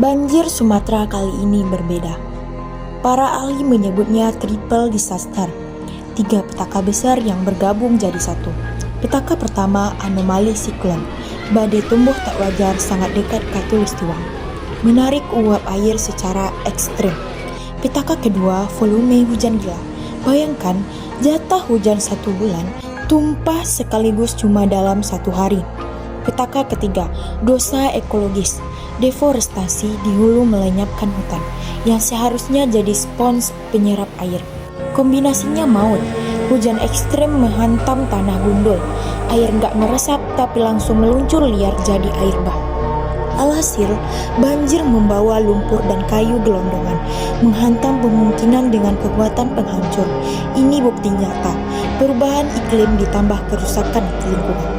Banjir Sumatera kali ini berbeda. Para ahli menyebutnya triple disaster. 3 petaka besar yang bergabung jadi satu. Petaka pertama, anomali siklon. Badai tumbuh tak wajar sangat dekat khatulistiwa, menarik uap air secara ekstrim. Petaka kedua, volume hujan gila. Bayangkan, jatah hujan 1 bulan tumpah sekaligus cuma dalam 1 hari. Petaka ketiga, dosa ekologis. Deforestasi di hulu melenyapkan hutan yang seharusnya jadi spons penyerap air. Kombinasinya maut. Hujan ekstrem menghantam tanah gundul. Air nggak meresap tapi langsung meluncur liar jadi air bah. Alhasil, banjir membawa lumpur dan kayu gelondongan, menghantam pemukiman dengan kekuatan penghancur. Ini bukti nyata, perubahan iklim ditambah kerusakan lingkungan.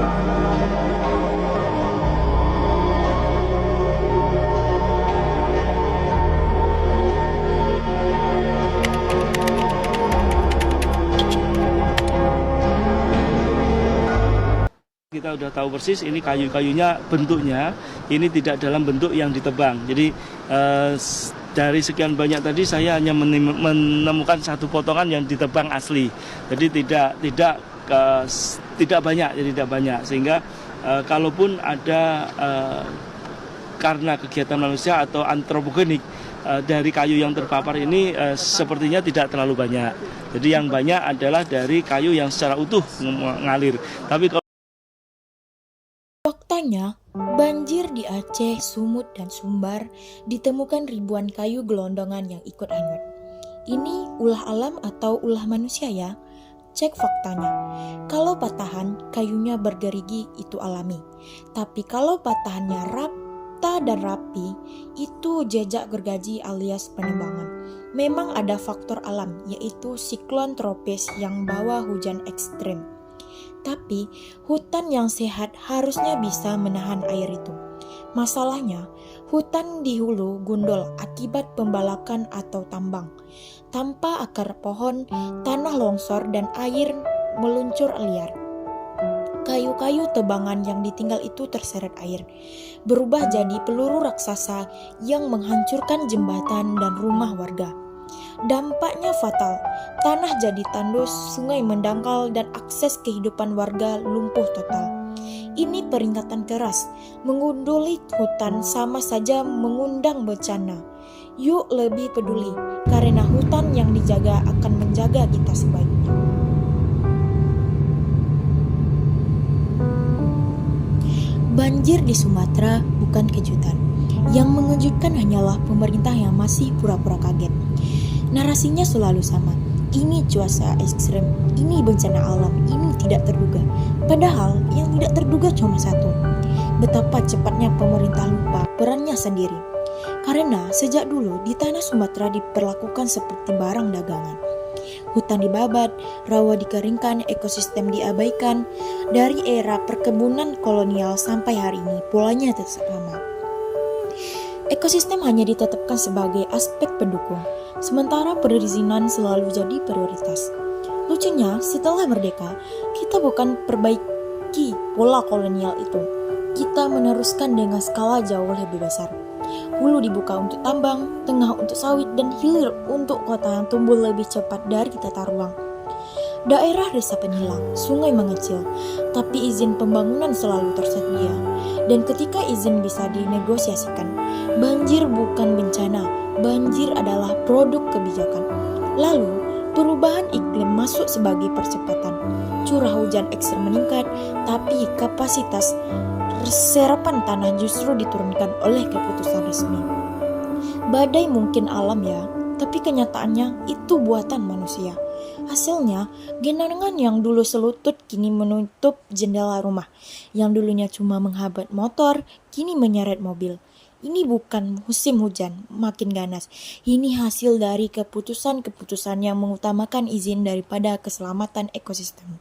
Kita udah tahu persis ini kayu-kayunya bentuknya ini tidak dalam bentuk yang ditebang. Jadi dari sekian banyak tadi saya hanya menemukan satu potongan yang ditebang asli. Jadi tidak banyak sehingga kalaupun ada karena kegiatan manusia atau antropogenik dari kayu yang terpapar ini sepertinya tidak terlalu banyak. Jadi yang banyak adalah dari kayu yang secara utuh mengalir. Tapi Faktanya, banjir di Aceh, Sumut, dan Sumbar ditemukan ribuan kayu gelondongan yang ikut hanyut. Ini ulah alam atau ulah manusia ya? Cek faktanya. Kalau patahan, kayunya bergerigi itu alami. Tapi kalau patahannya rata dan rapi, itu jejak gergaji alias penebangan. Memang ada faktor alam, yaitu siklon tropis yang bawa hujan ekstrim. Tapi hutan yang sehat harusnya bisa menahan air itu. Masalahnya, hutan di hulu gundul akibat pembalakan atau tambang. Tanpa akar pohon, tanah longsor dan air meluncur liar. Kayu-kayu tebangan yang ditinggal itu terseret air, berubah jadi peluru raksasa yang menghancurkan jembatan dan rumah warga. Dampaknya fatal, tanah jadi tandus, sungai mendangkal, dan akses kehidupan warga lumpuh total. Ini peringatan keras, mengunduli hutan sama saja mengundang bencana. Yuk lebih peduli, karena hutan yang dijaga akan menjaga kita sebaiknya. Banjir di Sumatera bukan kejutan. Yang mengejutkan hanyalah pemerintah yang masih pura-pura kaget. Narasinya selalu sama. Ini cuaca ekstrem, ini bencana alam, ini tidak terduga. Padahal yang tidak terduga cuma satu. Betapa cepatnya pemerintah lupa perannya sendiri. Karena sejak dulu di tanah Sumatera diperlakukan seperti barang dagangan. Hutan dibabat, rawa dikeringkan, ekosistem diabaikan. Dari era perkebunan kolonial sampai hari ini, polanya tetap sama. Ekosistem hanya ditetapkan sebagai aspek pendukung, sementara perizinan selalu jadi prioritas. Lucunya, setelah merdeka, kita bukan perbaiki pola kolonial itu. Kita meneruskan dengan skala jauh lebih besar. Hulu dibuka untuk tambang, tengah untuk sawit, dan hilir untuk kota yang tumbuh lebih cepat dari tata ruang. Daerah resapan hilang, sungai mengecil, tapi izin pembangunan selalu tersedia. Dan ketika izin bisa dinegosiasikan, banjir bukan bencana, banjir adalah produk kebijakan. Lalu, perubahan iklim masuk sebagai percepatan. Curah hujan ekstrem meningkat, tapi kapasitas serapan tanah justru diturunkan oleh keputusan resmi. Badai mungkin alam ya, tapi kenyataannya itu buatan manusia. Hasilnya, genangan yang dulu selutut kini menutup jendela rumah. Yang dulunya cuma menghambat motor, kini menyeret mobil. Ini bukan musim hujan, makin ganas. Ini hasil dari keputusan-keputusan yang mengutamakan izin daripada keselamatan ekosistem.